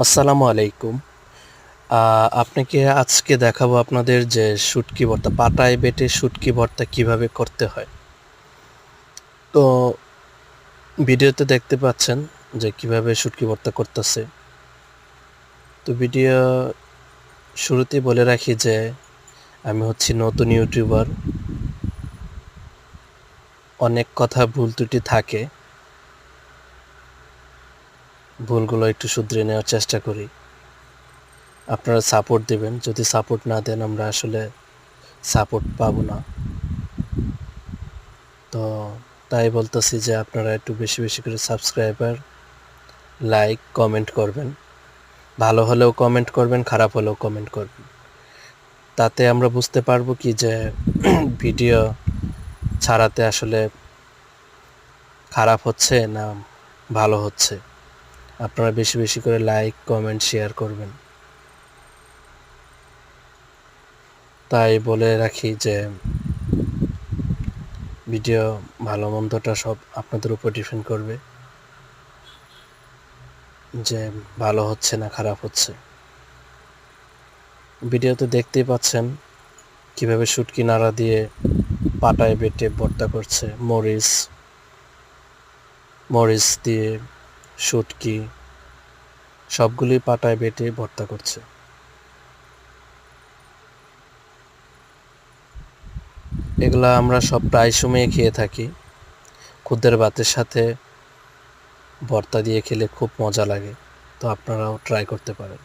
আসসালামু আলাইকুম। আপনাকে আজকে দেখাবো আপনাদের যে শুটকি ভর্তা, পাটায় বেটে শুটকি ভর্তা কিভাবে করতে হয়। তো ভিডিওতে দেখতে পাচ্ছেন যে কিভাবে শুটকি ভর্তা করতেছে। তো ভিডিও শুরুতেই বলে রাখি যে আমি হচ্ছি নতুন ইউটিউবার। অনেক কথা ভুল ত্রুটি থাকে, ভুলগুলো একটু শুধরে নেওয়ার চেষ্টা করি। আপনারা সাপোর্ট দেবেন, যদি সাপোর্ট না দেন আমরা আসলে সাপোর্ট পাবো না। তো তাই বলতেছি যে আপনারা একটু বেশি বেশি করে সাবস্ক্রাইবার, লাইক, কমেন্ট করবেন। ভালো হলেও কমেন্ট করবেন, খারাপ হলেও কমেন্ট করবেন। তাতে আমরা বুঝতে পারবো কি যে ভিডিও ছাড়াতে আসলে খারাপ হচ্ছে না ভালো হচ্ছে। আপনারা বেশি বেশি করে লাইক, কমেন্ট, শেয়ার করবেন। তাই বলে রাখি যে ভিডিও ভালো মন্দটা সব আপনাদের উপর ডিপেন্ড করবে, যে ভালো হচ্ছে না খারাপ হচ্ছে। ভিডিওতে দেখতেই পাচ্ছেন কিভাবে শুটকি নাড়া দিয়ে পাটায় বেটে ভর্তা করছে। মরিচ দিয়ে শুটকি সবগুলোই পাটায় বেটে ভর্তা করছে। এগুলা আমরা সব প্রায় সময় খেয়ে থাকি। খুদের ভাতের সাথে ভর্তা দিয়ে খেলে খুব মজা লাগে। তো আপনারাও ট্রাই করতে পারেন।